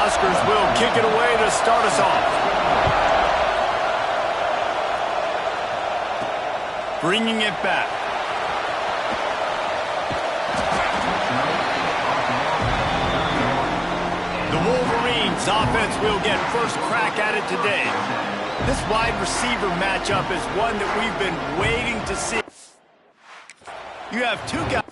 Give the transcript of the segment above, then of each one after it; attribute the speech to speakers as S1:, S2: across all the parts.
S1: Huskers will kick it away to start us off. Bringing it back. The Wolverines offense will get first crack at it today. This wide receiver matchup is one that we've been waiting to see. You have two guys.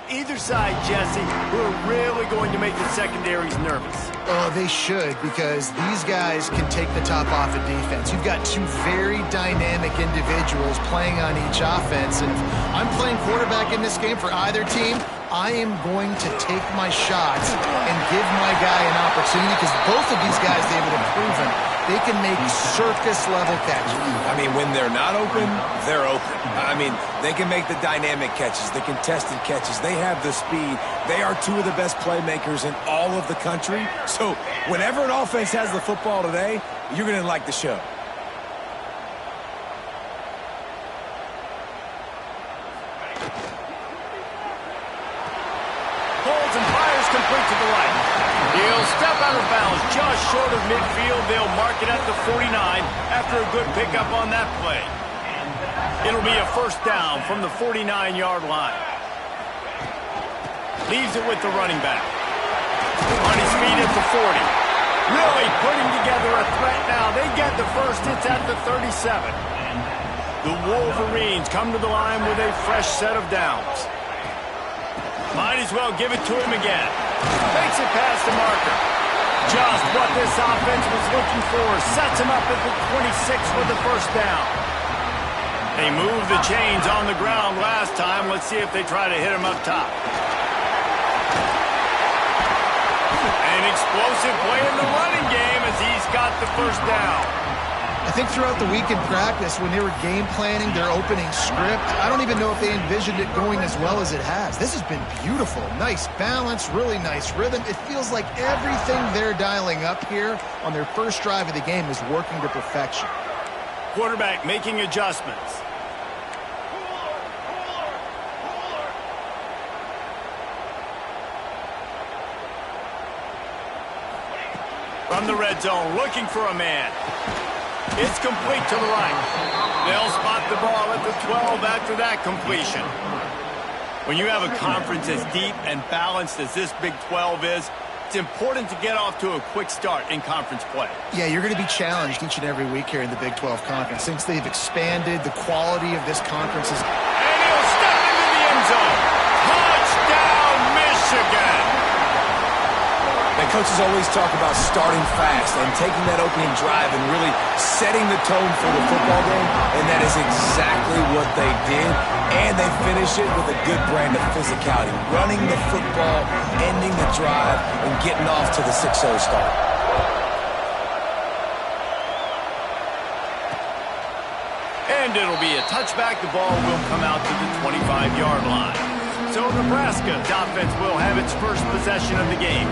S1: Either side, Jesse, who are really going to make the secondaries nervous.
S2: Oh, they should, because these guys can take the top off of defense. You've got two very dynamic individuals playing on each offense, and I'm playing quarterback in this game for either team. I am going to take my shots and give my guy an opportunity, because both of these guys, David, have proven they can make circus-level catches.
S3: I mean, when they're not open, they're open. I mean, they can make the dynamic catches, the contested catches. They have the speed. They are two of the best playmakers in all of the country. So whenever an offense has the football today, you're going to like the show.
S1: Holds and fires complete to the right. He'll step out of bounds just short of midfield. They'll mark it at the 49 after a good pickup on that play. It'll be a first down from the 49-yard line. Leaves it with the running back. On his feet at the 40. Really putting together a threat now. They get the first. It's at the 37. The Wolverines come to the line with a fresh set of downs. Might as well give it to him again. Makes it past the marker. Just what this offense was looking for. Sets him up at the 26 for the first down. They moved the chains on the ground last time. Let's see if they try to hit him up top. An explosive play in the running game as he's got the first down.
S2: I think throughout the week in practice, when they were game planning their opening script, I don't even know if they envisioned it going as well as it has. This has been beautiful. Nice balance, really nice rhythm. It feels like everything they're dialing up here on their first drive of the game is working to perfection.
S1: Quarterback making adjustments. From the red zone, looking for a man. It's complete to the right. They'll spot the ball at the 12 after that completion. When you have a conference as deep and balanced as this Big 12 is, it's important to get off to a quick start in conference play.
S2: Yeah, you're going to be challenged each and every week here in the Big 12 Conference. Since they've expanded, the quality of this conference is...
S1: And he'll step into the end zone. Touchdown, Michigan!
S3: And coaches always talk about starting fast and taking that opening drive and really setting the tone for the football game, and that is exactly what they did, and they finished it with a good brand of physicality, running the football, ending the drive, and getting off to the 6-0 start.
S1: And it'll be a touchback. The ball will come out to the 25-yard line. So Nebraska's offense will have its first possession of the game.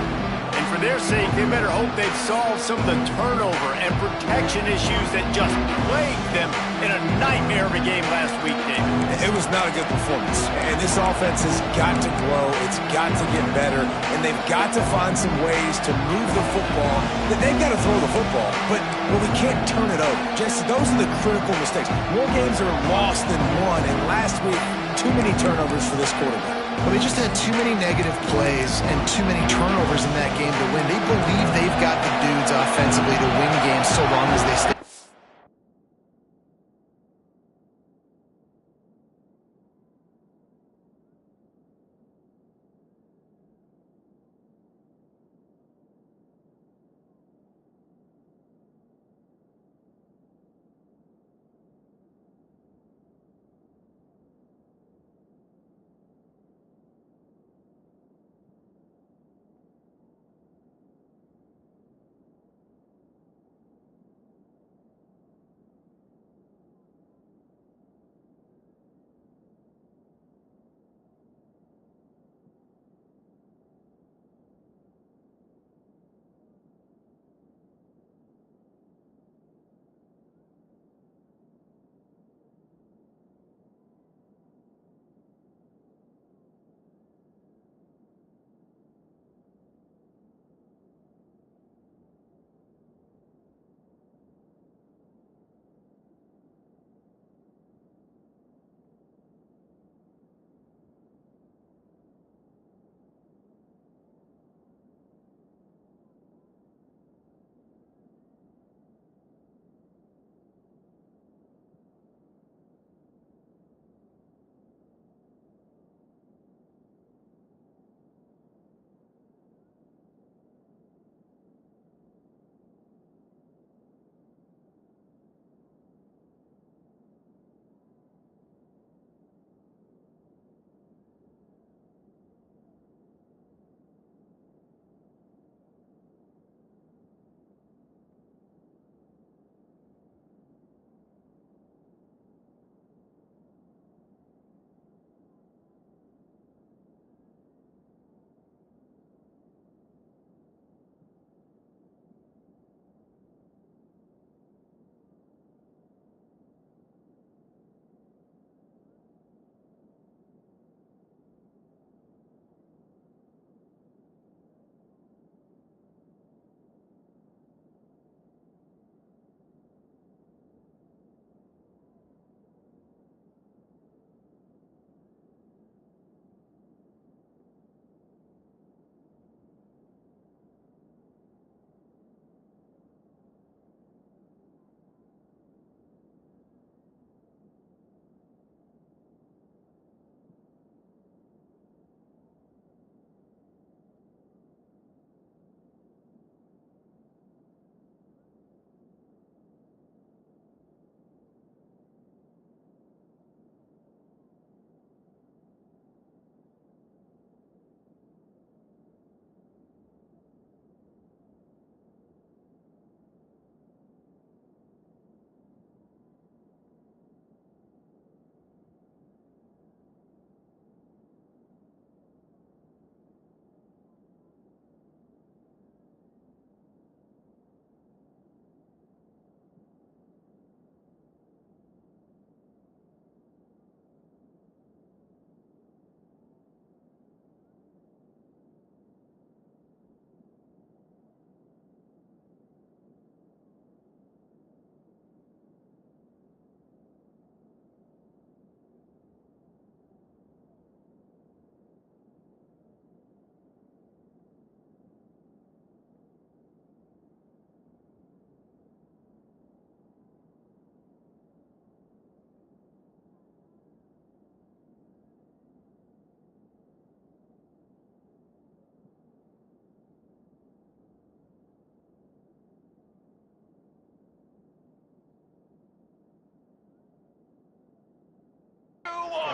S1: And for their sake, they better hope they've solved some of the turnover and protection issues that just plagued them in a nightmare of a game last week, David.
S3: It was not a good performance. And this offense has got to grow. It's got to get better. And they've got to find some ways to move the football. They've got to throw the football, but we can't turn it over. Jesse, those are the critical mistakes. More games are lost than won. And last week, too many turnovers for this quarterback.
S2: Well, they just had too many negative plays and too many turnovers in that game to win. They believe they've got the dudes offensively to win games so long as they stay.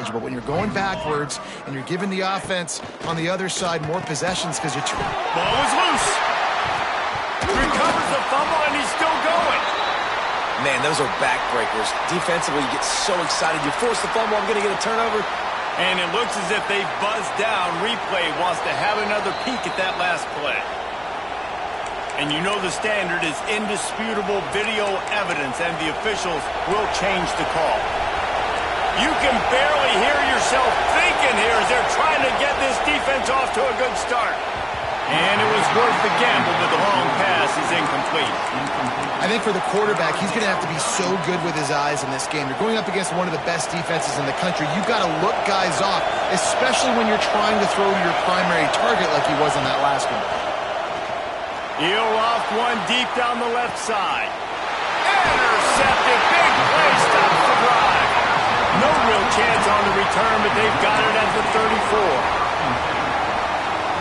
S2: manageable. When you're going backwards and you're giving the offense on the other side more possessions because you're...
S1: Ball was loose. Recovers the fumble, and he's still going.
S3: Man, those are backbreakers. Defensively, you get so excited. You force the fumble, I'm going to get a turnover.
S1: And it looks as if they buzzed down. Replay wants to have another peek at that last play. And you know the standard is indisputable video evidence, and the officials will change the call. You can barely hear yourself thinking here as they're trying to get this defense off to a good start. And it was worth the gamble, but the long pass is incomplete.
S2: I think for the quarterback, he's going to have to be so good with his eyes in this game. You're going up against one of the best defenses in the country. You've got to look guys off, especially when you're trying to throw to your primary target like he was in that last one.
S1: He'll off one deep down the left side. Intercepted. Big play stops the drive. No real chance on the return, but they've got it at the 34.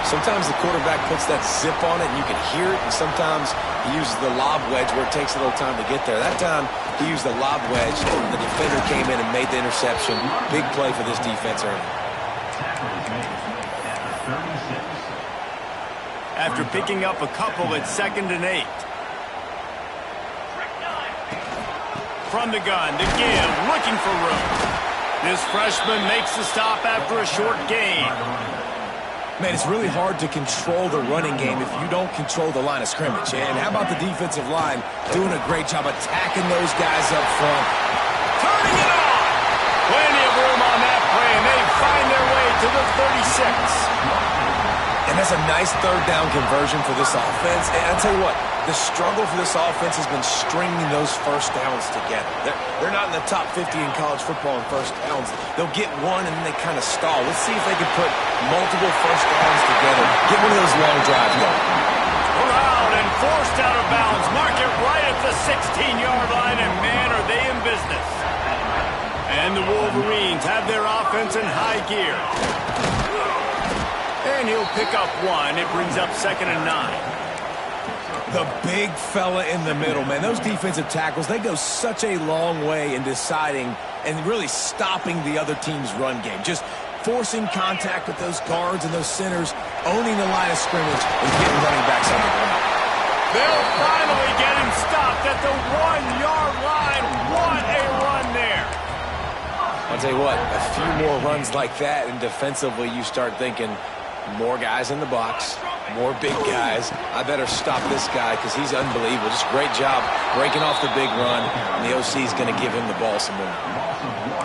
S3: Sometimes the quarterback puts that zip on it and you can hear it, and sometimes he uses the lob wedge where it takes a little time to get there. That time he used the lob wedge, and the defender came in and made the interception. Big play for this defense early.
S1: After picking up a couple at 2nd and 8. From the gun, the give, looking for room. This freshman makes the stop after a short gain.
S3: Man, it's really hard to control the running game if you don't control the line of scrimmage. And how about the defensive line doing a great job attacking those guys up front?
S1: Turning it on! Plenty of room on that play, and they find their way to the 36.
S3: And that's a nice third down conversion for this offense. And I'll tell you what, the struggle for this offense has been stringing those first downs together. They're not in the top 50 in college football in first downs. They'll get one and then they kind of stall. Let's see if they can put multiple first downs together. Get one of those long drives going.
S1: Around and forced out of bounds. Mark it right at the 16-yard line, and man, are they in business. And the Wolverines have their offense in high gear. And he'll pick up one. It brings up 2nd and 9.
S3: The big fella in the middle, man. Those defensive tackles, they go such a long way in deciding and really stopping the other team's run game. Just forcing contact with those guards and those centers, owning the line of scrimmage, and getting running backs on the ground.
S1: They'll finally get him stopped at the 1-yard line. What a run there.
S3: I'll tell you what, a few more runs like that, and defensively you start thinking, more guys in the box, more big guys. I better stop this guy because he's unbelievable. Just great job breaking off the big run, and the OC is going to give him the ball some more.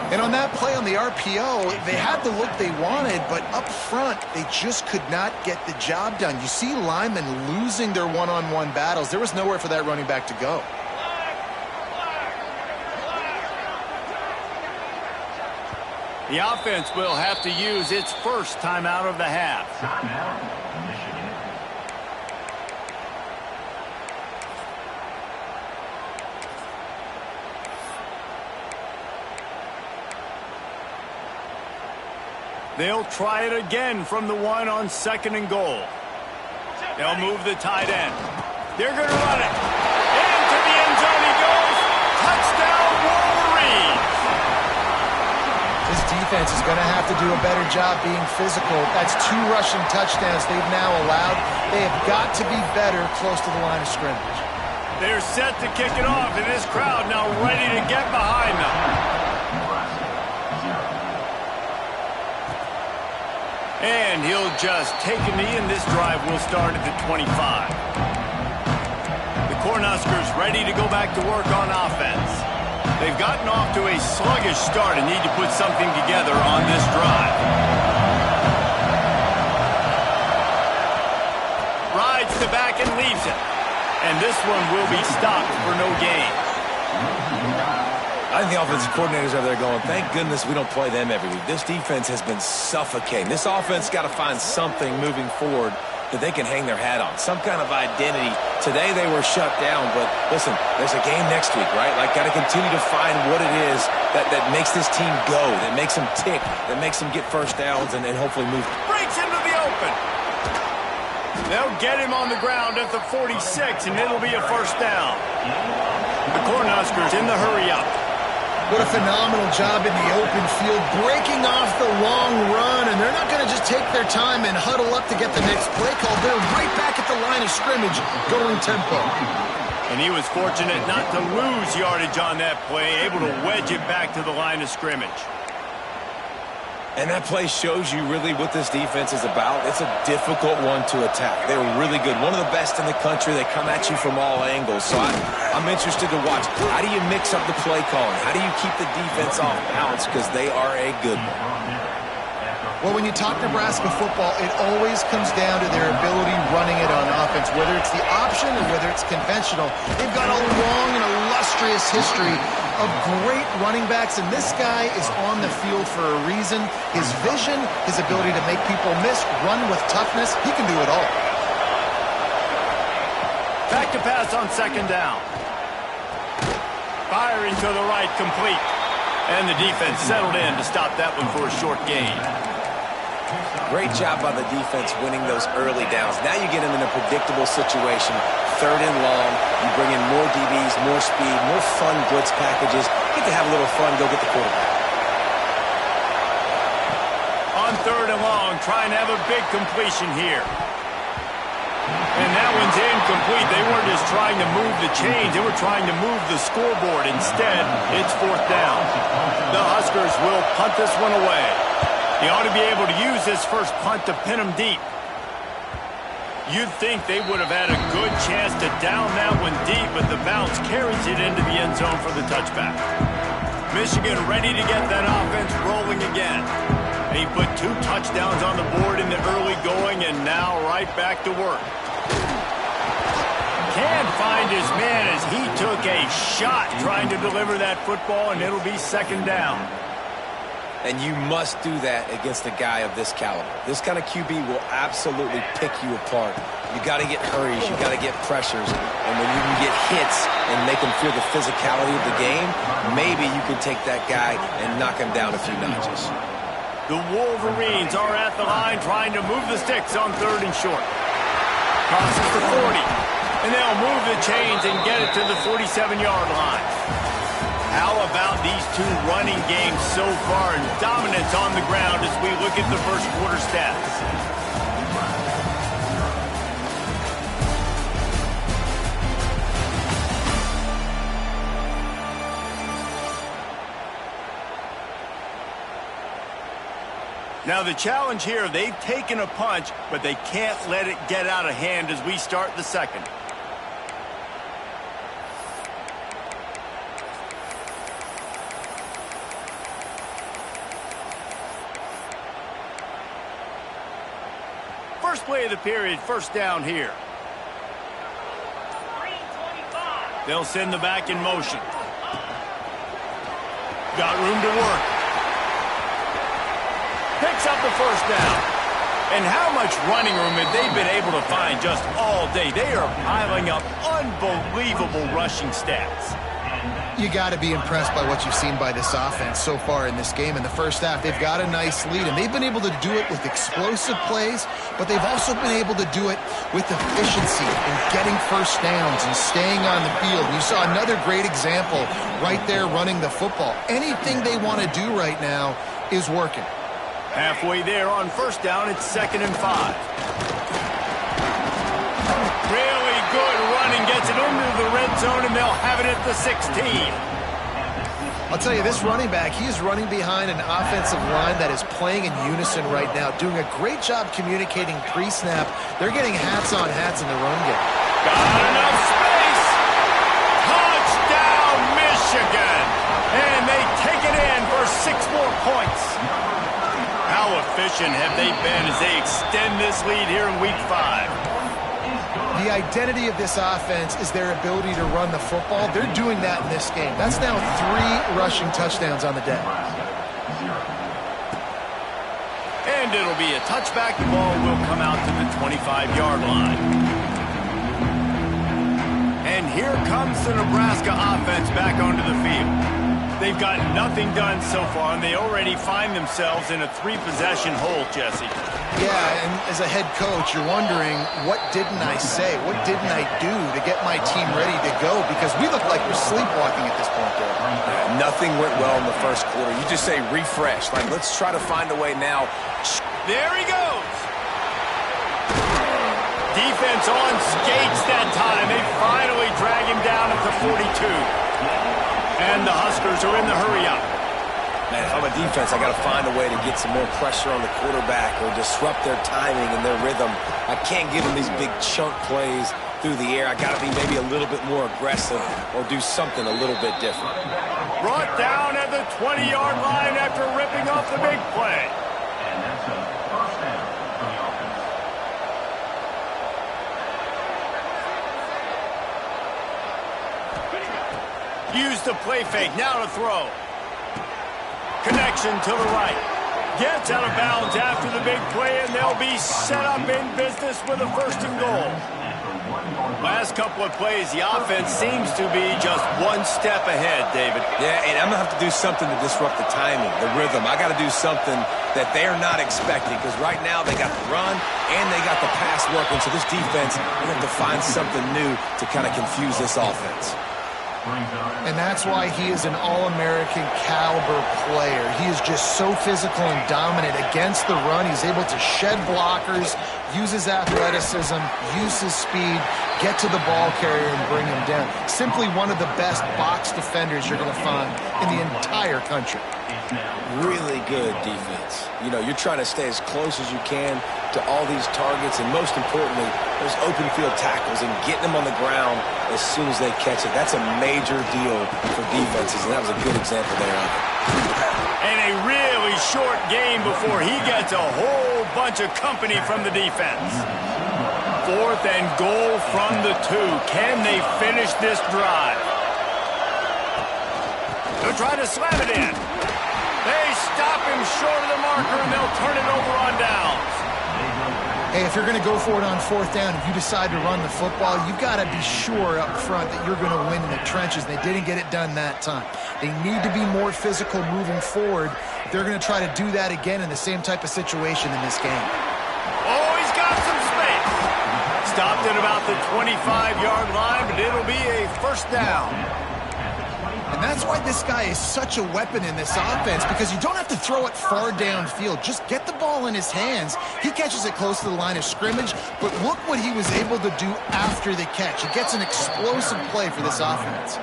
S2: And on that play on the RPO, they had the look they wanted, but up front, they just could not get the job done. You see linemen losing their one-on-one battles. There was nowhere for that running back to go.
S1: The offense will have to use its first timeout of the half. They'll try it again from the 1 on 2nd and goal. They'll move the tight end. They're going to run it. Into the end zone he goes. Touchdown, Wolverines.
S2: This defense is going to have to do a better job being physical. That's 2 rushing touchdowns they've now allowed. They have got to be better close to the line of scrimmage.
S1: They're set to kick it off, and this crowd now ready to get behind them. And he'll just take a knee, and this drive will start at the 25. The Cornhuskers ready to go back to work on offense. They've gotten off to a sluggish start and need to put something together on this drive. Rides the back and leaves it. And this one will be stopped for no gain.
S3: I think the offensive coordinators are there going, thank goodness we don't play them every week. This defense has been suffocating. This offense got to find something moving forward that they can hang their hat on, some kind of identity. Today they were shut down, but listen, there's a game next week, right? Like, got to continue to find what it is that makes this team go, that makes them tick, that makes them get first downs and hopefully move.
S1: Breaks into the open. They'll get him on the ground at the 46, and it'll be a first down. The Cornhuskers in the hurry up.
S2: What a phenomenal job in the open field, breaking off the long run, and they're not going to just take their time and huddle up to get the next play call. They're right back at the line of scrimmage, going tempo.
S1: And he was fortunate not to lose yardage on that play, able to wedge it back to the line of scrimmage.
S3: And that play shows you really what this defense is about. It's a difficult one to attack. They're really good. One of the best in the country. They come at you from all angles. So I'm interested to watch. How do you mix up the play calling? How do you keep the defense off balance? Because they are a good one.
S2: Well, when you talk Nebraska football, it always comes down to their ability running it on offense, whether it's the option or whether it's conventional. They've got a long and illustrious history of great running backs, and this guy is on the field for a reason. His vision, his ability to make people miss, run with toughness, he can do it all.
S1: Back to pass on second down. Firing to the right, complete. And the defense settled in to stop that one for a short gain.
S3: Great job by the defense winning those early downs. Now you get them in a predictable situation. Third and long. You bring in more DBs, more speed, more fun blitz packages. Get to have a little fun, go get the quarterback.
S1: On third and long, trying to have a big completion here. And that one's incomplete. They weren't just trying to move the chains. They were trying to move the scoreboard. Instead, it's fourth down. The Huskers will punt this one away. They ought to be able to use this first punt to pin them deep. You'd think they would have had a good chance to down that one deep, but the bounce carries it into the end zone for the touchback. Michigan ready to get that offense rolling again. He put 2 touchdowns on the board in the early going, and now right back to work. Can't find his man as he took a shot trying to deliver that football, and it'll be second down.
S3: And you must do that against a guy of this caliber. This kind of QB will absolutely pick you apart. You got to get hurries. You got to get pressures. And when you can get hits and make them feel the physicality of the game, maybe you can take that guy and knock him down a few notches.
S1: The Wolverines are at the line trying to move the sticks on third and short. Crosses the 40. And they'll move the chains and get it to the 47-yard line. How about these 2 running games so far and dominance on the ground as we look at the first quarter stats? Now the challenge here, they've taken a punch, but they can't let it get out of hand as we start the second. First play of the period, first down here. They'll send the back in motion. Got room to work. Picks up the first down. And how much running room have they been able to find just all day? They are piling up unbelievable rushing stats.
S2: You got to be impressed by what you've seen by this offense so far in this game. In the first half, they've got a nice lead, and they've been able to do it with explosive plays, but they've also been able to do it with efficiency and getting first downs and staying on the field. You saw another great example right there running the football. Anything they want to do right now is working.
S1: Halfway there on first down, it's 2nd and 5. Really good running, gets it into the red zone, and they'll have it at the 16.
S2: I'll tell you, this running back, he is running behind an offensive line that is playing in unison right now, doing a great job communicating pre-snap. They're getting hats on hats in the run game.
S1: Got enough space. Touchdown, Michigan. And they take it in for 6 more points. How efficient have they been as they extend this lead here in Week 5?
S2: The identity of this offense is their ability to run the football. They're doing that in this game. That's now 3 rushing touchdowns on the day.
S1: And it'll be a touchback. The ball will come out to the 25-yard line. And here comes the Nebraska offense back onto the field. They've got nothing done so far, and they already find themselves in a 3-possession hole, Jesse.
S2: Yeah, and as a head coach, you're wondering, what didn't I say? What didn't I do to get my team ready to go? Because we look like we're sleepwalking at this point, Dave.
S3: Yeah, nothing went well in the first quarter. You just say refresh. Like, let's try to find a way now.
S1: There he goes. Defense on skates that time. They finally drag him down at the 42. And the Huskers are in the hurry-up.
S3: Man, if I'm a defense, I got to find a way to get some more pressure on the quarterback or disrupt their timing and their rhythm. I can't give them these big chunk plays through the air. I got to be maybe a little bit more aggressive or do something a little bit different.
S1: Brought down at the 20-yard line after ripping off the big play.
S4: And that's a first down for the offense.
S1: Use the play fake. Now to throw. Connection to the right. Gets out of bounds after the big play, and they'll be set up in business with a 1st and goal. Last couple of plays, the offense seems to be just one step ahead, David.
S3: Yeah, and I'm going to have to do something to disrupt the timing, the rhythm. I got to do something that they're not expecting, because right now they got the run and they got the pass working. So this defense, they have to find something new to kind of confuse this offense.
S2: And that's why he is an all-American caliber player. He is just so physical and dominant against the run. He's able to shed blockers, use his athleticism, use his speed, get to the ball carrier and bring him down. Simply one of the best box defenders you're going to find in the entire country.
S3: Really good defense. You know, you're trying to stay as close as you can to all these targets, and most importantly, those open field tackles and getting them on the ground as soon as they catch it. That's a major deal for defenses, and that was a good example there of it.
S1: And a really short game before he gets a whole bunch of company from the defense. 4th and goal from the 2. Can they finish this drive? They'll try to slam it in. They stop him short of the marker, and they'll turn it over on downs.
S2: Hey, if you're going to go for it on 4th down, if you decide to run the football, you've got to be sure up front that you're going to win in the trenches. They didn't get it done that time. They need to be more physical moving forward. They're going to try to do that again in the same type of situation in this game.
S1: Oh, he's got some space. Stopped at about the 25-yard line, but it'll be a 1st down.
S2: And that's why this guy is such a weapon in this offense, because you don't have to throw it far downfield. Just get the ball in his hands. He catches it close to the line of scrimmage, but look what he was able to do after the catch. He gets an explosive play for this offense.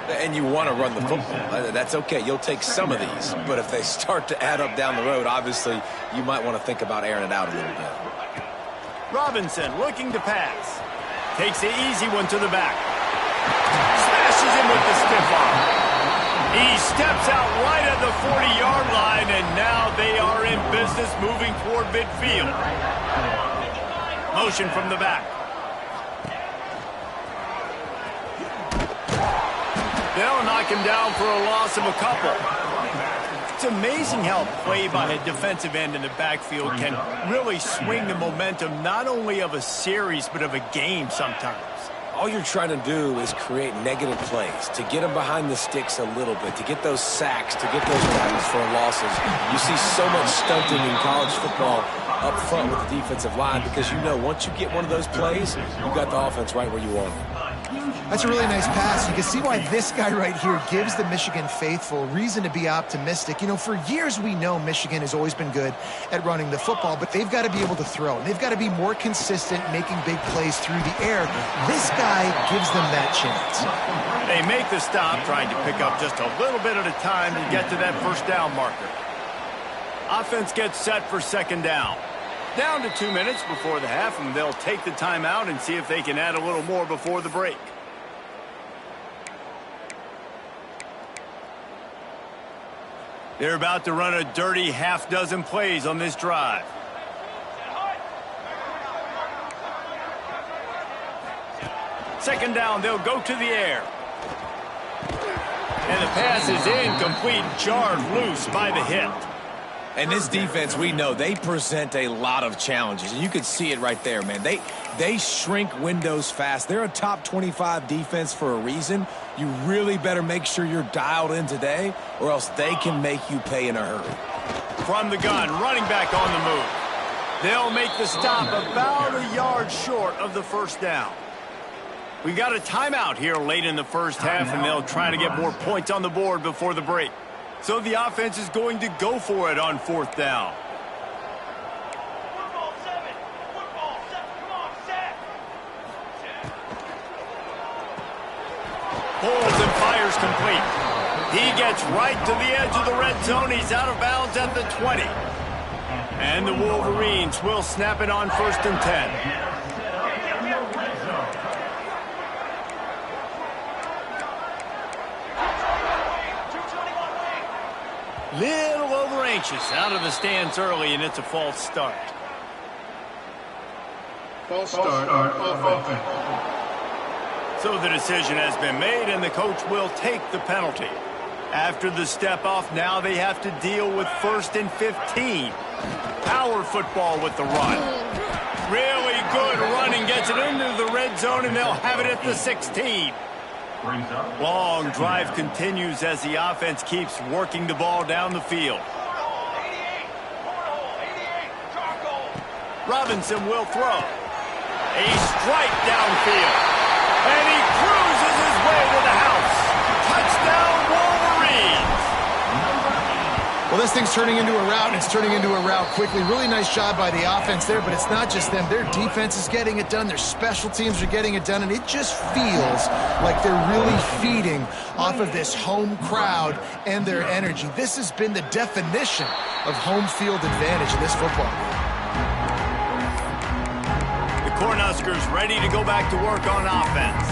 S3: And you want to run the football. That's okay. You'll take some of these. But if they start to add up down the road, obviously, you might want to think about airing it out a little bit.
S1: Robinson looking to pass. Takes the easy one to the back. Smashes him with the stiff arm. He steps out right at the 40-yard line, and now they are in business moving toward midfield. Motion from the back. They'll knock him down for a loss of a couple. It's amazing how a play by a defensive end in the backfield can really swing the momentum not only of a series but of a game sometimes.
S3: All you're trying to do is create negative plays, to get them behind the sticks a little bit, to get those sacks, to get those tackles for losses. You see so much stunting in college football up front with the defensive line, because you know once you get one of those plays, you got the offense right where you want it.
S2: That's a really nice pass. You can see why this guy right here gives the Michigan faithful reason to be optimistic. You know, for years we know Michigan has always been good at running the football, but they've got to be able to throw. They've got to be more consistent making big plays through the air. This guy gives them that chance.
S1: They make the stop, trying to pick up just a little bit at a time to get to that 1st down marker. Offense gets set for 2nd down. Down to 2 minutes before the half, and they'll take the timeout and see if they can add a little more before the break. They're about to run a dirty half-dozen plays on this drive. Second down, they'll go to the air. And the pass is incomplete, jarred loose by the hip.
S3: And this defense, we know, they present a lot of challenges. And you can see it right there, man. They shrink windows fast. They're a top 25 defense for a reason. You really better make sure you're dialed in today, or else they can make you pay in a hurry.
S1: From the gun, running back on the move. They'll make the stop about a yard short of the first down. We got a timeout here late in the first half, and they'll try to get more points on the board before the break. So the offense is going to go for it on fourth down. Pulls and fires complete. He gets right to the edge of the red zone. He's out of bounds at the 20. And the Wolverines will snap it on 1st and 10. Little over anxious out of the stands early, and it's a false start.
S4: False start off offense.
S1: So the decision has been made, and the coach will take the penalty. After the step off, now they have to deal with 1st and 15. Power football with the run. Really good running, gets it into the red zone, and they'll have it at the 16. Long drive continues as the offense keeps working the ball down the field. Robinson will throw. A strike downfield. And he cruises his way to the house. Touchdown, Wolverines.
S2: Well, this thing's turning into a rout, and it's turning into a rout quickly. Really nice job by the offense there, but it's not just them. Their defense is getting it done. Their special teams are getting it done, and it just feels like they're really feeding off of this home crowd and their energy. This has been the definition of home field advantage in this football game.
S1: The Cornhuskers ready to go back to work on offense.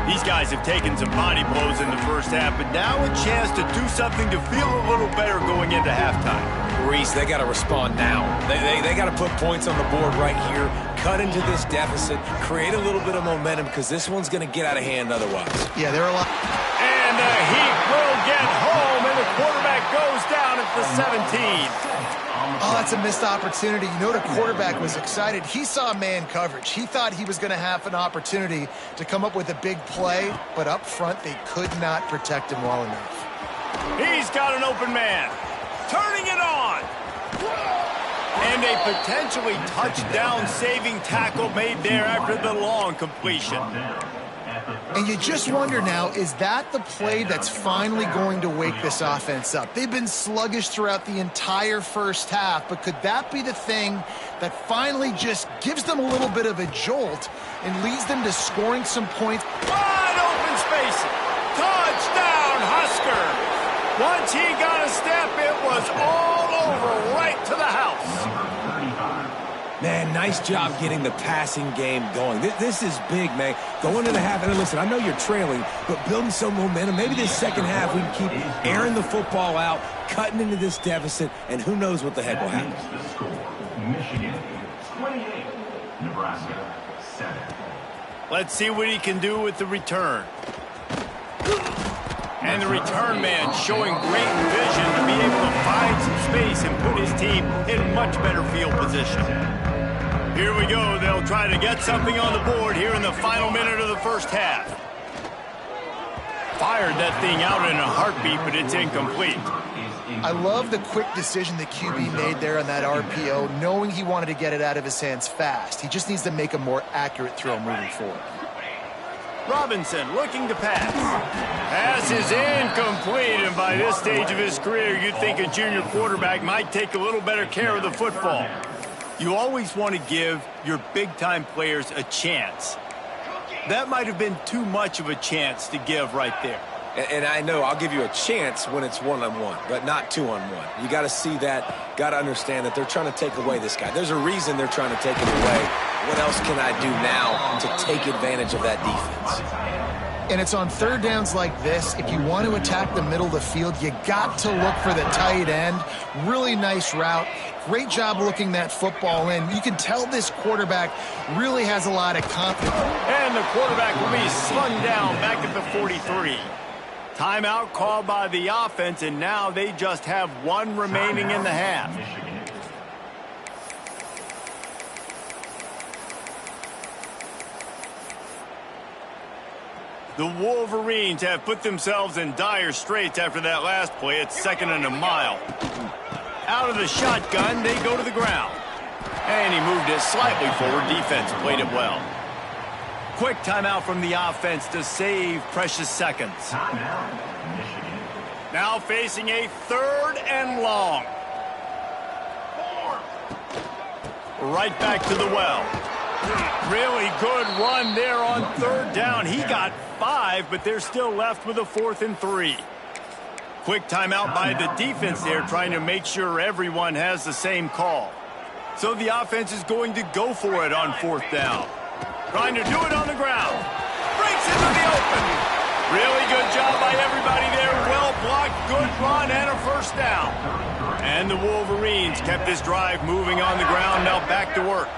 S1: These guys have taken some body blows in the first half, but now a chance to do something to feel a little better going into halftime.
S3: Reese, they got to respond now. They got to put points on the board right here, cut into this deficit, create a little bit of momentum, because this one's going to get out of hand otherwise.
S2: Yeah, they're a lot.
S1: And the Heat will get home, and the quarterback goes down at the 17.
S2: Oh, that's a missed opportunity. You know, the quarterback was excited. He saw man coverage. He thought he was going to have an opportunity to come up with a big play, but up front, they could not protect him well enough.
S1: He's got an open man. Turning it on. And a potentially touchdown-saving tackle made there after the long completion.
S2: And you just wonder now, is that the play that's finally going to wake this offense up? They've been sluggish throughout the entire first half, but could that be the thing that finally just gives them a little bit of a jolt and leads them to scoring some points?
S1: Wide open space. Touchdown, Huskers. Once he got a step, it was all over right to the house.
S3: Man, nice job getting the passing game going. This is big, man. Going into the half, and listen, I know you're trailing, but building some momentum. Maybe this second half we can keep airing the football out, cutting into this deficit, and who knows what the heck will happen.
S4: The score, Michigan 28, Nebraska 7.
S1: Let's see what he can do with the return. And the return man showing great vision to be able to find some space and put his team in much better field position. Here we go. They'll try to get something on the board here in the final minute of the first half. Fired that thing out in a heartbeat, but it's incomplete.
S2: I love the quick decision the QB made there on that RPO, knowing he wanted to get it out of his hands fast. He just needs to make a more accurate throw moving forward.
S1: Robinson looking to pass. Pass is incomplete, and by this stage of his career, you'd think a junior quarterback might take a little better care of the football. You always want to give your big-time players a chance. That might have been too much of a chance to give right there.
S3: And I know I'll give you a chance when it's one-on-one, but not two-on-one. You got to see that, got to understand that they're trying to take away this guy. There's a reason they're trying to take it away. What else can I do now to take advantage of that defense?
S2: And it's on third downs like this, if you want to attack the middle of the field, you got to look for the tight end. Really nice route. Great job looking that football in. You can tell this quarterback really has a lot of confidence.
S1: And the quarterback will be slung down back at the 43. Timeout called by the offense, and now they just have one remaining in the half. The Wolverines have put themselves in dire straits after that last play. It's 2nd and a mile. Out of the shotgun, they go to the ground. And he moved it slightly forward. Defense played it well. Quick timeout from the offense to save precious seconds. Now facing a 3rd and long. Right back to the well. Really good run there on 3rd down. He got 5, but they're still left with a 4th and 3. Quick timeout by the defense there, trying to make sure everyone has the same call. So the offense is going to go for it on 4th down. Trying to do it on the ground. Breaks into the open. Really good job by everybody there. Well blocked, good run, and a 1st down. And the Wolverines kept this drive moving on the ground. Now back to work.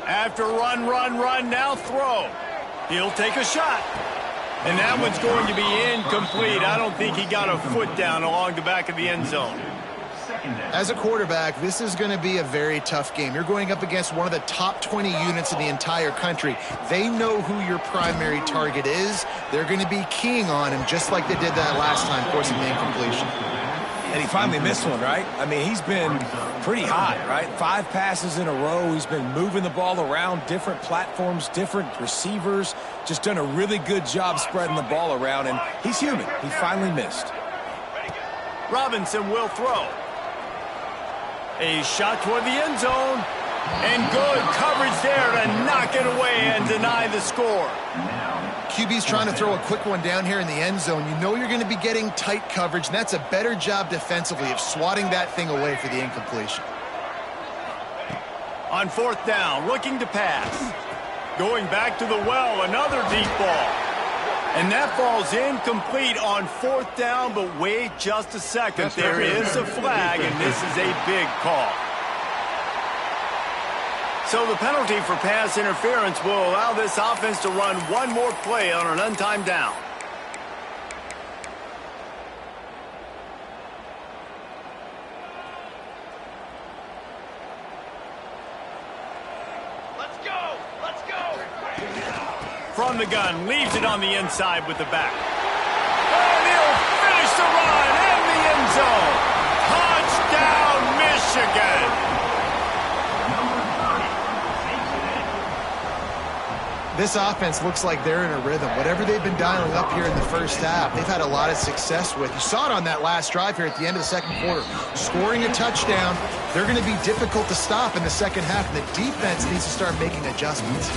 S1: After run, now throw. He'll take a shot. And that one's going to be incomplete. I don't think he got a foot down along the back of the end zone.
S2: As a quarterback, this is going to be a very tough game. You're going up against one of the top 20 units in the entire country. They know who your primary target is. They're going to be keying on him just like they did that last time, forcing the incompletion.
S3: And he finally missed one, right? I mean, he's been pretty hot, right? 5 passes in a row. He's been moving the ball around, different platforms, different receivers. Just done a really good job spreading the ball around, and he's human. He finally missed.
S1: Robinson will throw. A shot toward the end zone. And good coverage there to knock it away and deny the score.
S2: QB's trying to throw a quick one down here in the end zone. You know you're going to be getting tight coverage, and that's a better job defensively of swatting that thing away for the incompletion.
S1: On 4th down, looking to pass. Going back to the well, another deep ball. And that falls incomplete on 4th down, but wait just a second. There is a flag, and this is a big call. So the penalty for pass interference will allow this offense to run one more play on an untimed down. Let's go! Let's go! From the gun, leaves it on the inside with the back. And he'll finish the run in the end zone. Touchdown, Michigan!
S2: This offense looks like they're in a rhythm. Whatever they've been dialing up here in the first half, they've had a lot of success with. You saw it on that last drive here at the end of the 2nd quarter. Scoring a touchdown, they're going to be difficult to stop in the 2nd half, and the defense needs to start making adjustments.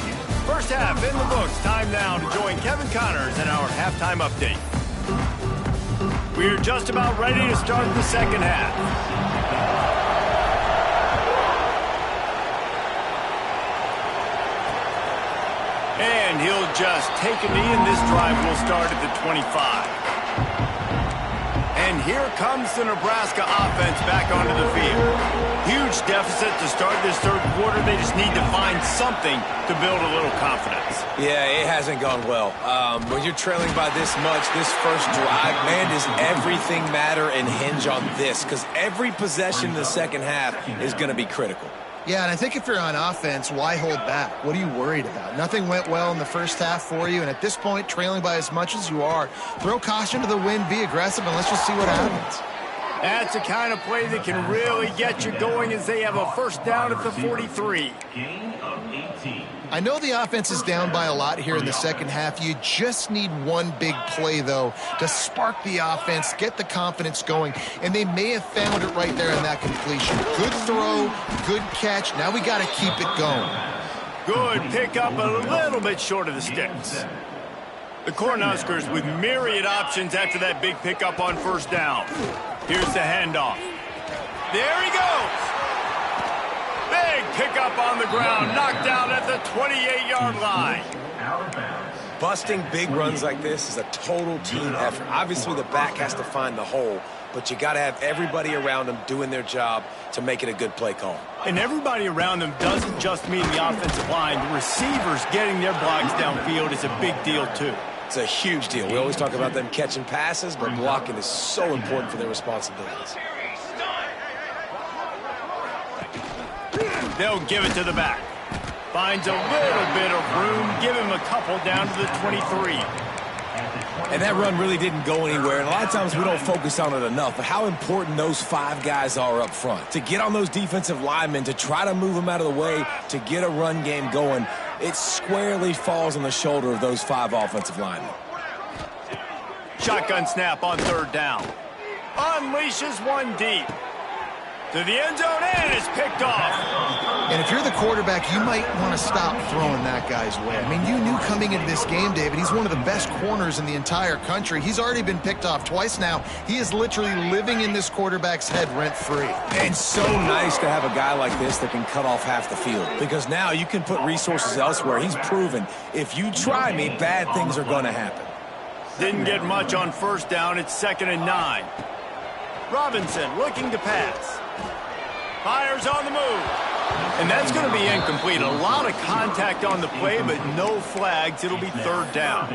S1: First half in the books. Time now to join Kevin Connors in our halftime update. We're just about ready to start the 2nd half. And he'll just take a knee, and this drive will start at the 25. And here comes the Nebraska offense back onto the field. Huge deficit to start this 3rd quarter. They just need to find something to build a little confidence.
S3: Yeah, it hasn't gone well. When you're trailing by this much, this first drive, man, does everything matter and hinge on this? Because every possession in the 2nd half is going to be critical.
S2: Yeah, and I think if you're on offense, why hold back? What are you worried about? Nothing went well in the first half for you, and at this point, trailing by as much as you are, throw caution to the wind, be aggressive, and let's just see what happens.
S1: That's the kind of play that can really get you going as they have a 1st down at the 43.
S4: Gain of 18.
S2: I know the offense is down by a lot here in the 2nd half. You just need one big play, though, to spark the offense, get the confidence going, and they may have found it right there in that completion. Good throw, good catch. Now we got to keep it going.
S1: Good pickup, a little bit short of the sticks. The Cornhuskers with myriad options after that big pickup on 1st down. Here's the handoff. There he goes. Big pickup on the ground, knocked down at the 28-yard line.
S3: Busting big runs like this is a total team effort. Obviously, the back has to find the hole, but you got to have everybody around them doing their job to make it a good play call.
S1: And everybody around them doesn't just mean the offensive line. The receivers getting their blocks downfield is a big deal, too.
S3: It's a huge deal. We always talk about them catching passes, but blocking is so important for their responsibilities.
S1: They'll give it to the back. Finds a little bit of room. Give him a couple down to the 23.
S3: And that run really didn't go anywhere. And a lot of times we don't focus on it enough, but how important those 5 guys are up front. To get on those defensive linemen, to try to move them out of the way, to get a run game going, it squarely falls on the shoulder of those 5 offensive linemen.
S1: Shotgun snap on 3rd down. Unleashes one deep. To the end zone and is picked off.
S2: And if you're the quarterback, you might want to stop throwing that guy's way. I mean, you knew coming into this game, David, he's one of the best corners in the entire country. He's already been picked off twice now. He is literally living in this quarterback's head rent-free.
S3: And so nice to have a guy like this that can cut off half the field, because now you can put resources elsewhere. He's proven if you try me, bad things are going to happen.
S1: Didn't get much on 1st down. It's 2nd and 9. Robinson looking to pass. Fires on the move. And that's going to be incomplete. A lot of contact on the play, but no flags. It'll be 3rd down.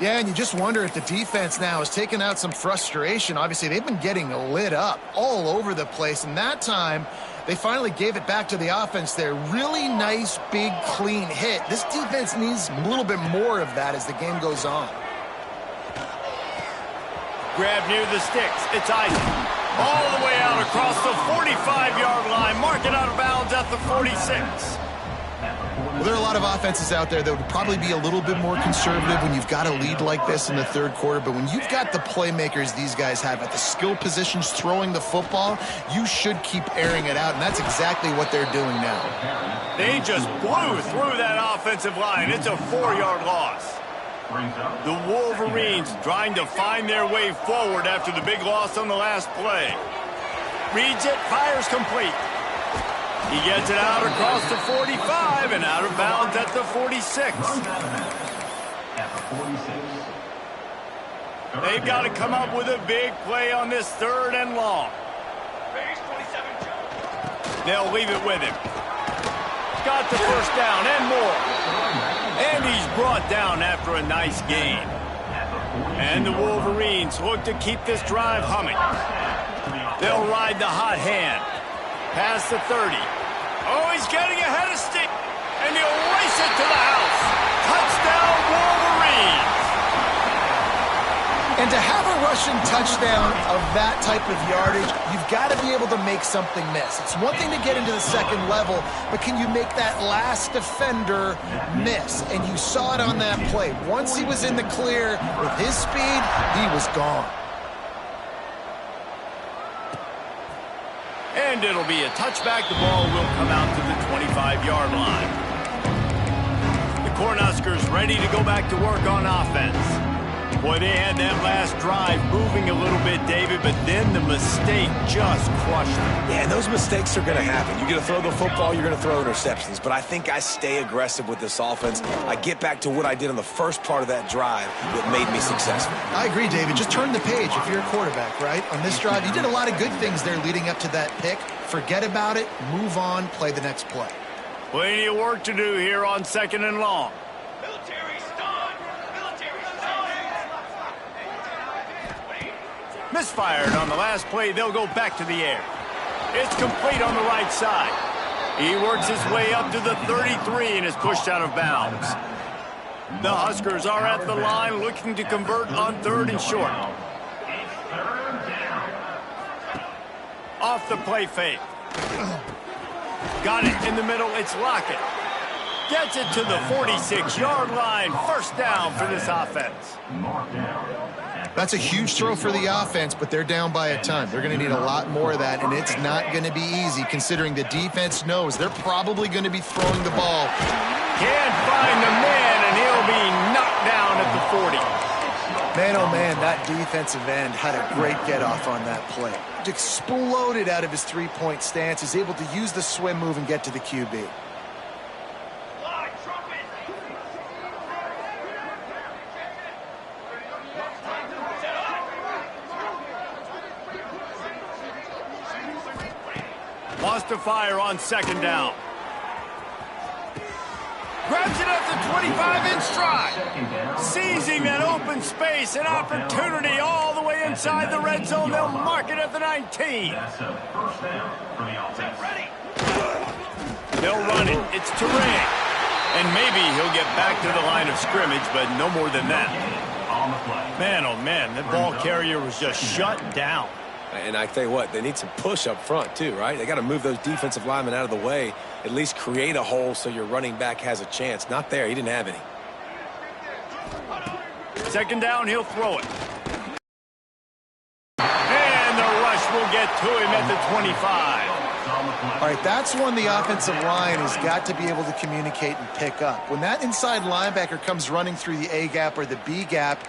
S2: Yeah, and you just wonder if the defense now has taken out some frustration. Obviously, they've been getting lit up all over the place. And that time, they finally gave it back to the offense there. Really nice, big, clean hit. This defense needs a little bit more of that as the game goes on.
S1: Grab near the sticks. It's Isaac. All the way out across the 45-yard line. Mark it out of bounds at the 46.
S2: Well, there are a lot of offenses out there that would probably be a little bit more conservative when you've got a lead like this in the 3rd quarter. But when you've got the playmakers these guys have at the skill positions throwing the football, you should keep airing it out. And that's exactly what they're doing now.
S1: They just blew through that offensive line. It's a 4-yard loss. The Wolverines trying to find their way forward after the big loss on the last play. Reads it, fires complete. He gets it out across the 45 and out of bounds at the 46. They've got to come up with a big play on this 3rd and long. They'll leave it with him. Got the 1st down and more. And he's brought down after a nice gain. And the Wolverines look to keep this drive humming. They'll ride the hot hand. Past the 30. Oh, he's getting ahead of Steve. And he'll race it to the house. Touchdown, Wolverines.
S2: And to have a rushing touchdown of that type of yardage, you've got to be able to make something miss. It's one thing to get into the 2nd level, but can you make that last defender miss? And you saw it on that play. Once he was in the clear with his speed, he was gone.
S1: And it'll be a touchback. The ball will come out to the 25-yard line. The Cornhuskers ready to go back to work on offense. Boy, they had that last drive moving a little bit, David, but then the mistake just crushed them.
S3: Yeah, and those mistakes are going to happen. You're going to throw the football, you're going to throw interceptions. But I think I stay aggressive with this offense. I get back to what I did on the first part of that drive that made me successful.
S2: I agree, David. Just turn the page if you're a quarterback, right? On this drive, you did a lot of good things there leading up to that pick. Forget about it, move on, play the next play.
S1: Plenty of work to do here on 2nd and long. Misfired on the last play. They'll go back to the air. It's complete on the right side. He works his way up to the 33 and is pushed out of bounds. The Huskers are at the line looking to convert on 3rd and short. Off the play fake. Got it in the middle. It's Lockett. Gets it to the 46-yard line. 1st down for this offense.
S2: That's a huge throw for the offense, but they're down by a ton. They're going to need a lot more of that, and it's not going to be easy considering the defense knows they're probably going to be throwing the ball.
S1: Can't find the man, and he'll be knocked down at the 40.
S2: Man, oh man, that defensive end had a great get-off on that play. Exploded out of his 3-point stance. Is able to use the swim move and get to the QB.
S1: Wants to fire on second down. Grabs it at the 25 in stride. Seizing that open space, an opportunity all the way inside the red zone. They'll mark it at the 19.
S4: That's a first down for the offense.
S1: Ready. They'll run it. It's Turay. And maybe he'll get back to the line of scrimmage, but no more than that.
S4: On the play.
S1: Man, oh man, the ball carrier was just shut down.
S3: And I tell you what, they need some push up front too, right? They got to move those defensive linemen out of the way, at least create a hole so your running back has a chance. Not there. He didn't have any.
S1: Second down, he'll throw it. And the rush will get to him at the 25.
S2: All right, that's when the offensive line has got to be able to communicate and pick up. When that inside linebacker comes running through the A gap or the B gap,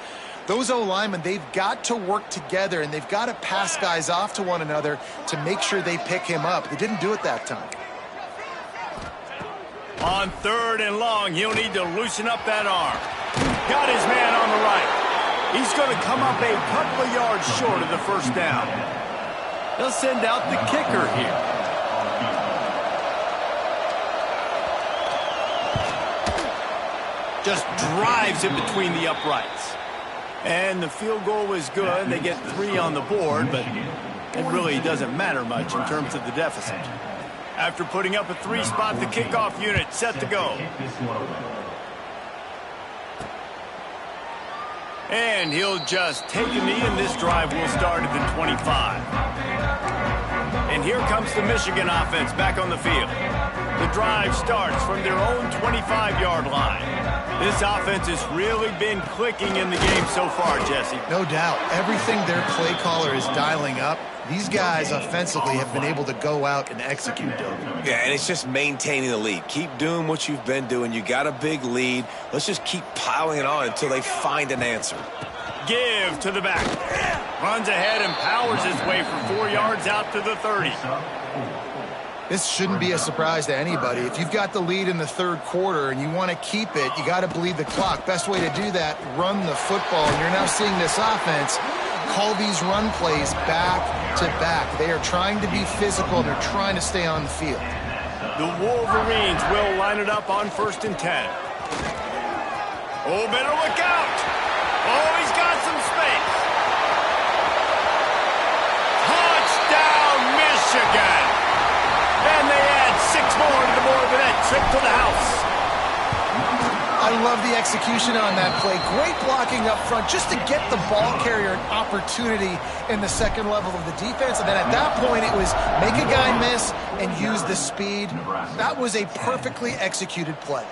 S2: those O-linemen, they've got to work together, and they've got to pass guys off to one another to make sure they pick him up. They didn't do it that time.
S1: On third and long, he'll need to loosen up that arm. Got his man on the right. He's going to come up a couple of yards short of the first down. They'll send out the kicker here. Just drives it between the uprights. And the field goal was good. They get 3 on the board, but it really doesn't matter much in terms of the deficit. After putting up a 3 spot, the kickoff unit set to go. And he'll just take a knee, and this drive will start at the 25. And here comes the Michigan offense back on the field. The drive starts from their own 25-yard line. This offense has really been clicking in the game so far, Jesse.
S2: No doubt. Everything their play caller is dialing up, these guys offensively have been able to go out and execute them.
S3: Yeah, and it's just maintaining the lead. Keep doing what you've been doing. You got a big lead. Let's just keep piling it on until they find an answer.
S1: Give to the back. Runs ahead and powers his way for 4 yards out to the 30.
S2: This shouldn't be a surprise to anybody. If you've got the lead in the third quarter and you want to keep it, you got to bleed the clock. Best way to do that, run the football. And you're now seeing this offense call these run plays back to back. They are trying to be physical. They're trying to stay on the field.
S1: The Wolverines will line it up on 1st and 10. Oh, better look out. Oh, he's got some space. Touchdown, Michigan. And they add 6 more to the board with that trip to the house.
S2: I love the execution on that play. Great blocking up front just to get the ball carrier an opportunity in the second level of the defense. And then at that point, it was make a guy miss and use the speed. That was a perfectly executed play.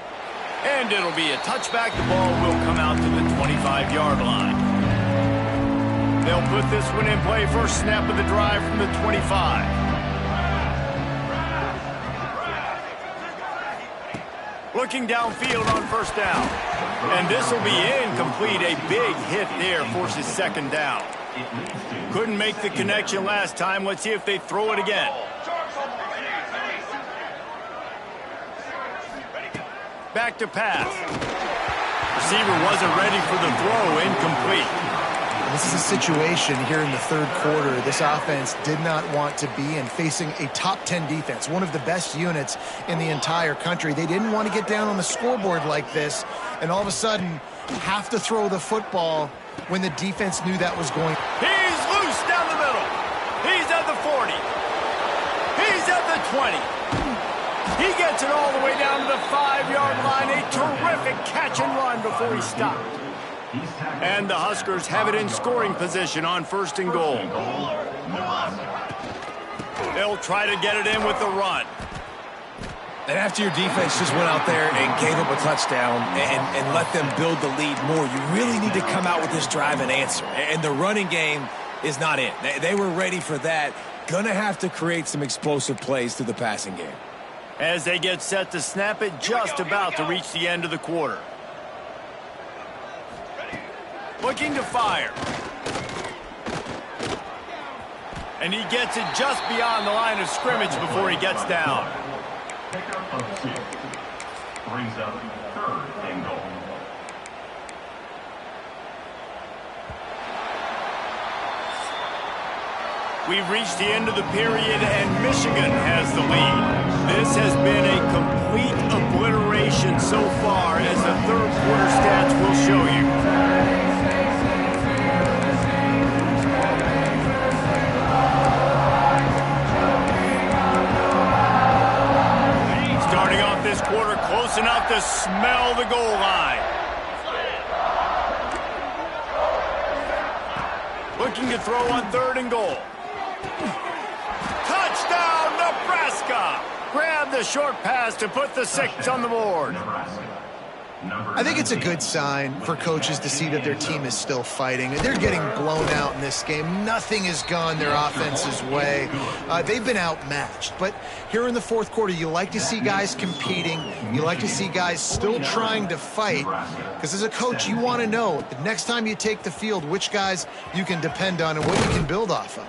S1: And it'll be a touchback. The ball will come out to the 25-yard line. They'll put this one in play. First snap of the drive from the 25. Looking downfield on 1st down. And this will be incomplete. A big hit there forces 2nd down. Couldn't make the connection last time. Let's see if they throw it again. Back to pass. Receiver wasn't ready for the throw. Incomplete.
S2: This is a situation here in the third quarter this offense did not want to be in, facing a top 10 defense, one of the best units in the entire country. They didn't want to get down on the scoreboard like this, and all of a sudden have to throw the football when the defense knew that was going.
S1: He's loose down the middle. He's at the 40. He's at the 20. He gets it all the way down to the 5-yard line. A terrific catch and run before he stopped. And the Huskers have it in scoring position on 1st and goal. They'll try to get it in with the run.
S3: And after your defense just went out there and gave up a touchdown and let them build the lead more, you really need to come out with this drive and answer. And the running game is not it. They were ready for that. Gonna have to create some explosive plays through the passing game.
S1: As they get set to snap it, just about to reach the end of the quarter. Looking to fire. And he gets it just beyond the line of scrimmage before he gets down.
S4: Pickup of 6 brings up 3rd and goal.
S1: We've reached the end of the period, and Michigan has the lead. This has been a complete obliteration so far, as the third quarter stats will show you. Starting off this quarter close enough to smell the goal line. Looking to throw on 3rd and goal. Touchdown, Nebraska! Grab the short pass to put the 6 on the board.
S2: I think it's a good sign for coaches to see that their team is still fighting. They're getting blown out in this game. Nothing has gone their offense's way. They've been outmatched. But here in the fourth quarter, you like to see guys competing. You like to see guys still trying to fight. Because as a coach, you want to know the next time you take the field, which guys you can depend on and what you can build off of.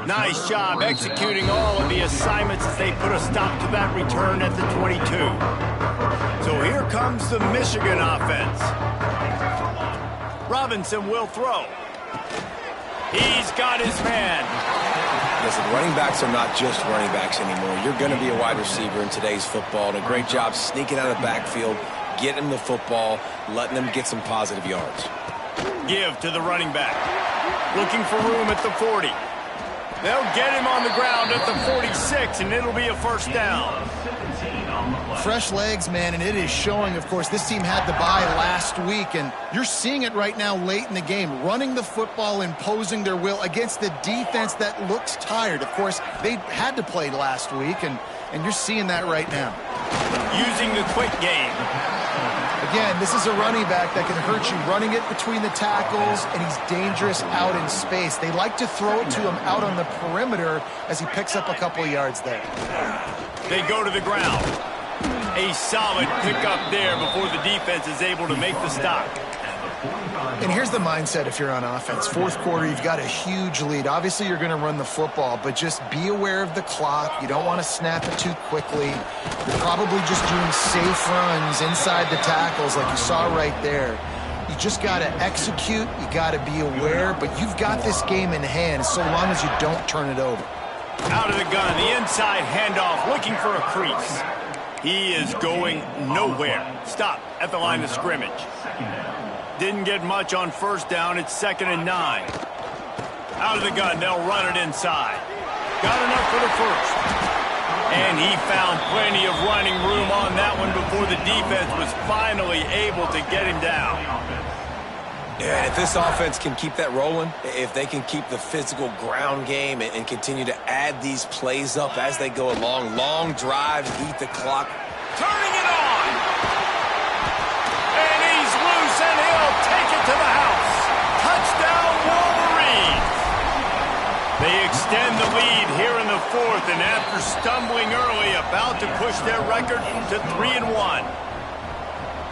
S1: Nice job executing all of the assignments as they put a stop to that return at the 22. So here comes the Michigan offense. Robinson will throw. He's got his man.
S3: Listen, running backs are not just running backs anymore. You're going to be a wide receiver in today's football. And a great job sneaking out of the backfield, getting them the football, letting them get some positive yards.
S1: Give to the running back. Looking for room at the 40. They'll get him on the ground at the 46, and it'll be a first down.
S2: Fresh legs, man, and it is showing. Of course, this team had the bye last week, and you're seeing it right now late in the game, running the football, imposing their will against the defense that looks tired. Of course, they had to play last week, and you're seeing that right now.
S1: Using the quick game.
S2: Again, this is a running back that can hurt you, running it between the tackles, and he's dangerous out in space. They like to throw it to him out on the perimeter as he picks up a couple of yards there.
S1: They go to the ground. A solid pickup there before the defense is able to make the stop.
S2: And here's the mindset if you're on offense. Fourth quarter, you've got a huge lead. Obviously, you're going to run the football, but just be aware of the clock. You don't want to snap it too quickly. You're probably just doing safe runs inside the tackles like you saw right there. You just got to execute. You got to be aware, but you've got this game in hand so long as you don't turn it over.
S1: Out of the gun, the inside handoff, looking for a crease. He is going nowhere. Stop at the line of scrimmage. Didn't get much on first down. It's 2nd and 9. Out of the gun, they'll run it inside. Got enough for the first. And he found plenty of running room on that one before the defense was finally able to get him down.
S3: Yeah, and if this offense can keep that rolling, if they can keep the physical ground game and continue to add these plays up as they go along, long drives, eat the clock.
S1: Turning it on! And he's loose, and he'll take it to the house. Touchdown, Wolverines! They extend the lead here in the fourth, and after stumbling early, about to push their record to 3-1.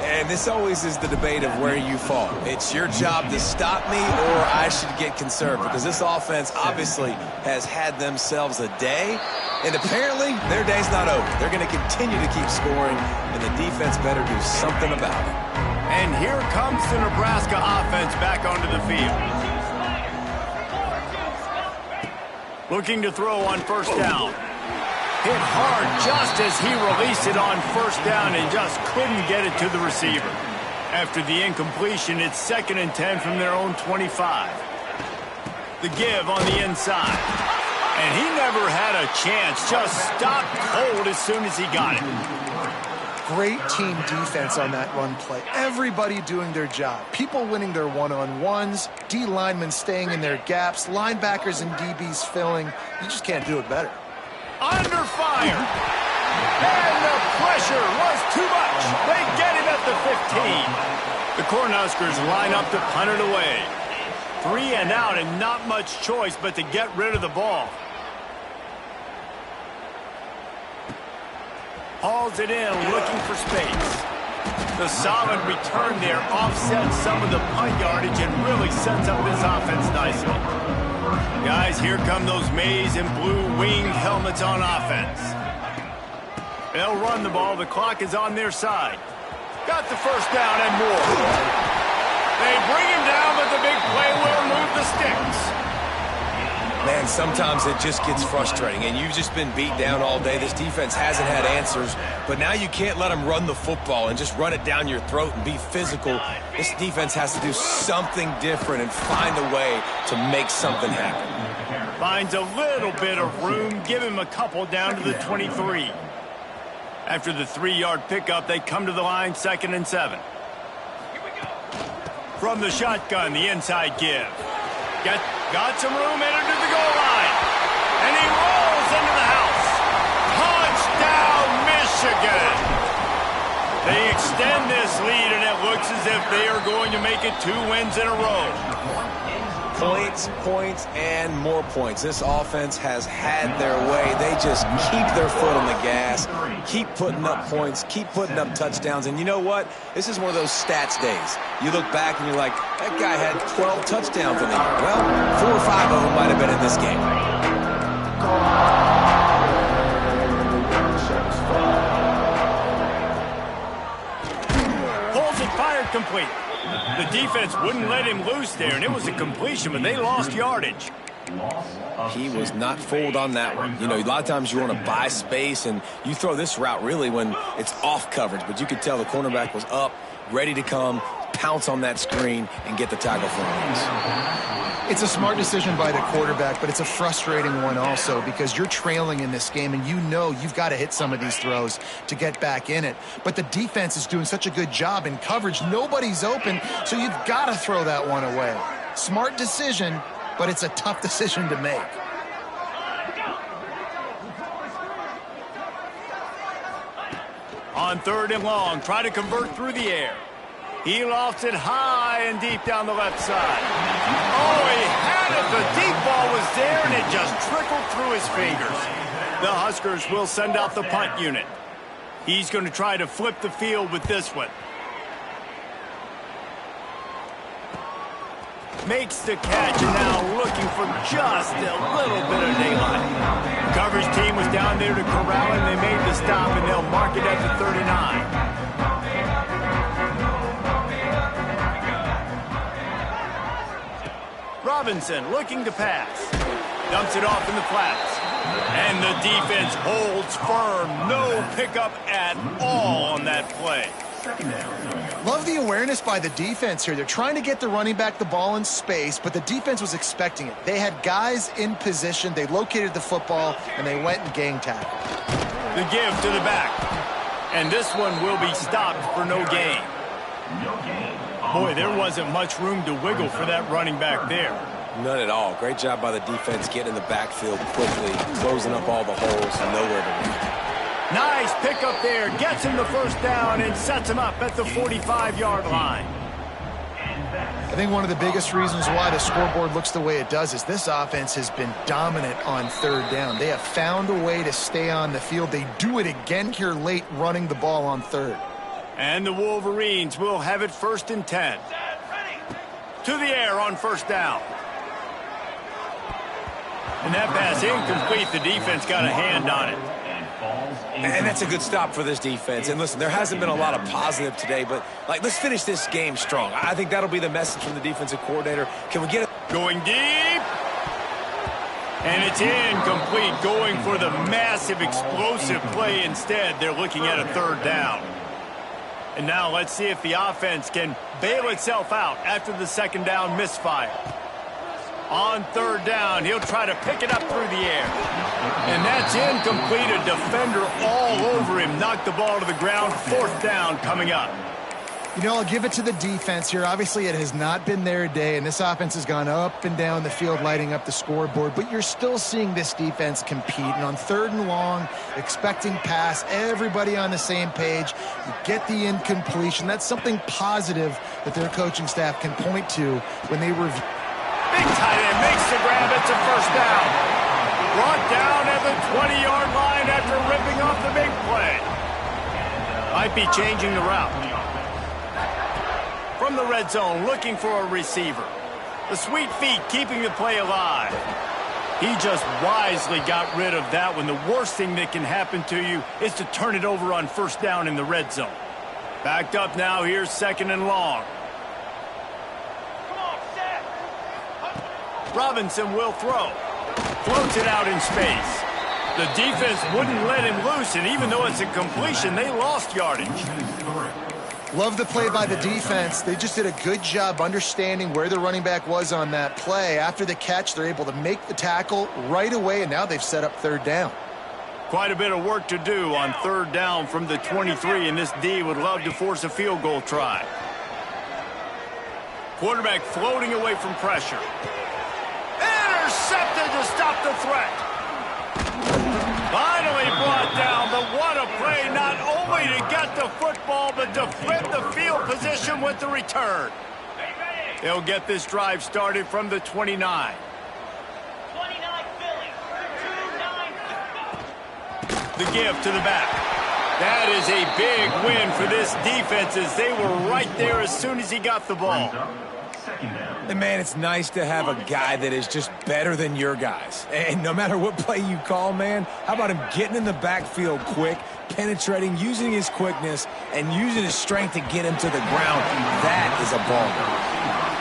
S3: And this always is the debate of where you fall. It's your job to stop me, or I should get conserved, because this offense obviously has had themselves a day, and apparently their day's not over. They're going to continue to keep scoring, and the defense better do something about it.
S1: And here comes the Nebraska offense back onto the field. Looking to throw on first down. Hit hard just as he released it on first down and just couldn't get it to the receiver. After the incompletion, it's 2nd and 10 from their own 25. The give on the inside. And he never had a chance, just stopped cold as soon as he got it.
S2: Great team defense on that run play. Everybody doing their job. People winning their one-on-ones, D linemen staying in their gaps, linebackers and DBs filling. You just can't do it better.
S1: Under fire. And the pressure was too much. They get him at the 15. The Cornhuskers line up to punt it away. 3 and out, and not much choice but to get rid of the ball. Hauls it in, looking for space. The solid return there offsets some of the punt yardage and really sets up this offense nicely. Guys, here come those maize and blue winged helmets on offense. They'll run the ball. The clock is on their side. Got the first down and more. They bring him down, but the big play will move the sticks.
S3: Man, sometimes it just gets frustrating, and you've just been beat down all day. This defense hasn't had answers, but now you can't let them run the football and just run it down your throat and be physical. This defense has to do something different and find a way to make something happen.
S1: Finds a little bit of room, give him a couple down to the 23. After the 3-yard pickup, they come to the line, 2nd and 7. From the shotgun, the inside give. Got some room, entered to the goal line. And he rolls into the house. Touchdown, Michigan. They extend this lead, and it looks as if they are going to make it 2 wins in a row.
S3: Points, points, and more points. This offense has had their way. They just keep their foot on the gas, keep putting up points, keep putting up touchdowns. And you know what? This is one of those stats days. You look back and you're like, that guy had 12 touchdowns in the year. Well, 4 or 5 of them might have been in this game.
S1: Pulls it, fired, complete. The defense wouldn't let him loose there, and it was a completion, but they lost yardage.
S3: He was not fooled on that one. You know, a lot of times you want to buy space, and you throw this route really when it's off coverage, but you could tell the cornerback was up, ready to come, pounce on that screen, and get the tackle for him.
S2: It's a smart decision by the quarterback, but it's a frustrating one also because you're trailing in this game and you know you've got to hit some of these throws to get back in it. But the defense is doing such a good job in coverage. Nobody's open, so you've got to throw that one away. Smart decision, but it's a tough decision to make.
S1: On 3rd and long, try to convert through the air. He lofts it high and deep down the left side. Oh, he had it. The deep ball was there, and it just trickled through his fingers. The Huskers will send out the punt unit. He's going to try to flip the field with this one. Makes the catch, and now looking for just a little bit of daylight. The coverage team was down there to corral him. They made the stop, and they'll mark it at the 39. Robinson looking to pass. Dumps it off in the flats. And the defense holds firm. No pickup at all on that play.
S2: Love the awareness by the defense here. They're trying to get the running back the ball in space, but the defense was expecting it. They had guys in position. They located the football, and they went and gang tackled.
S1: The give to the back. And this one will be stopped for no gain. Boy, there wasn't much room to wiggle for that running back there.
S3: None at all. Great job by the defense getting in the backfield quickly, closing up all the holes and nowhere to run.
S1: Nice pickup there. Gets him the first down and sets him up at the 45-yard line.
S2: I think one of the biggest reasons why the scoreboard looks the way it does is this offense has been dominant on 3rd down. They have found a way to stay on the field. They do it again here late running the ball on 3rd.
S1: And the Wolverines will have it 1st and 10. To the air on 1st down. And that pass incomplete. The defense got a hand on it.
S3: And that's a good stop for this defense. And listen, there hasn't been a lot of positive today, but let's finish this game strong. I think that'll be the message from the defensive coordinator. Can we get it?
S1: Going deep. And it's incomplete. Going for the massive explosive play instead. They're looking at a 3rd down. And now let's see if the offense can bail itself out after the 2nd down misfire. On 3rd down, he'll try to pick it up through the air. And that's incomplete. A defender all over him. Knocked the ball to the ground. 4th down coming up.
S2: You know, I'll give it to the defense here. Obviously, it has not been their day, and this offense has gone up and down the field lighting up the scoreboard, but you're still seeing this defense compete. And on 3rd and long, expecting pass, everybody on the same page. You get the incompletion. That's something positive that their coaching staff can point to when they review.
S1: Big tight end makes the grab. It's a 1st down. Brought down at the 20-yard line after ripping off the big play. Might be changing the route. From the red zone, looking for a receiver. The sweet feet keeping the play alive. He just wisely got rid of that one. The worst thing that can happen to you is to turn it over on 1st down in the red zone. Backed up now, here's 2nd and long. Robinson will throw. Floats it out in space. The defense wouldn't let him loose, and even though it's a completion, they lost yardage.
S2: Love the play by the defense. They just did a good job understanding where the running back was on that play. After the catch, they're able to make the tackle right away, and now they've set up third down.
S1: Quite a bit of work to do on third down from the 23, and this D would love to force a field goal try. Quarterback floating away from pressure. Intercepted to stop the threat. Finally brought down, but what a play, not only to get the football, but to flip the field position with the return. They'll get this drive started from the 29. The give to the back. That is a big win for this defense as they were right there as soon as he got the ball.
S3: And, man, it's nice to have a guy that is just better than your guys. And no matter what play you call, man, how about him getting in the backfield quick, penetrating, using his quickness, and using his strength to get him to the ground. That is a baller.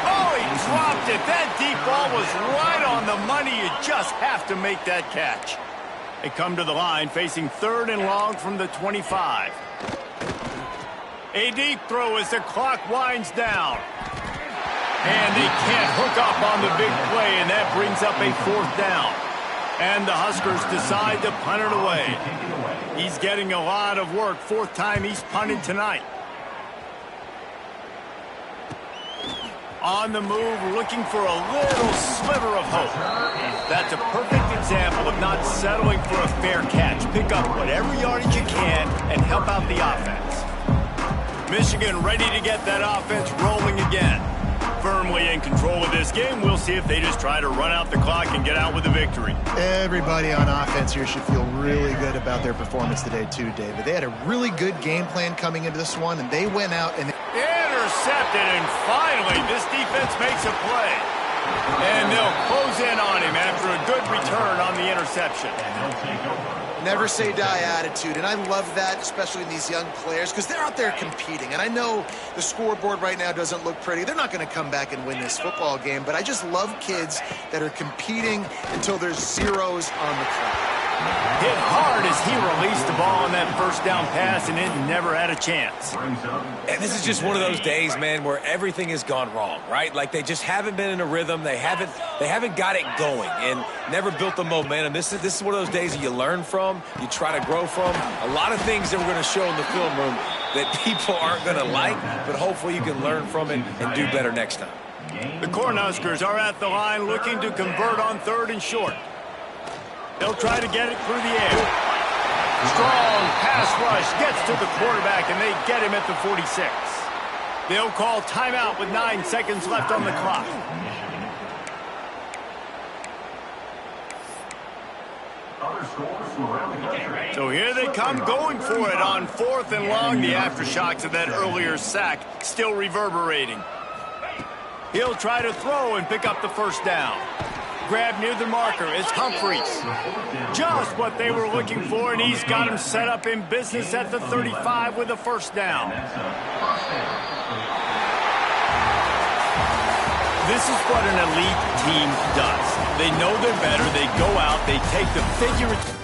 S1: Oh, he dropped it. That deep ball was right on the money. You just have to make that catch. They come to the line facing third and long from the 25. A deep throw as the clock winds down. And they can't hook up on the big play, and that brings up a fourth down. And the Huskers decide to punt it away. He's getting a lot of work. Fourth time he's punted tonight. On the move, looking for a little sliver of hope. That's a perfect example of not settling for a fair catch. Pick up whatever yardage you can and help out the offense. Michigan ready to get that offense rolling again. Firmly in control of this game. We'll see if they just try to run out the clock and get out with a victory.
S2: Everybody on offense here should feel really good about their performance today too, David. They had a really good game plan coming into this one, and they went out and
S1: intercepted, and finally this defense makes a play. And they'll close in on him after a good return on the interception.
S2: Never say die attitude, and I love that, especially in these young players, because they're out there competing. And I know the scoreboard right now doesn't look pretty. They're not going to come back and win this football game, but I just love kids that are competing until there's zeros on the clock.
S1: Hit hard as he released the ball on that first down pass, and it never had a chance.
S3: And this is just one of those days, man, where everything has gone wrong, right? Like they just haven't been in a rhythm. They haven't got it going and never built the momentum. This is one of those days that you learn from, you try to grow from. A lot of things that we're going to show in the film room that people aren't going to like, but hopefully you can learn from it and do better next time.
S1: The Cornhuskers are at the line looking to convert on third and short. They'll try to get it through the air. Strong pass rush gets to the quarterback, and they get him at the 46. They'll call timeout with 9 seconds left on the clock. So here they come going for it on fourth and long. The aftershocks of that earlier sack still reverberating. He'll try to throw and pick up the first down. Grab near the marker. It's Humphreys. Just what they were looking for, and he's got him set up in business at the 35 with a first down. This is what an elite team does. They know they're better. They go out. They take the figure.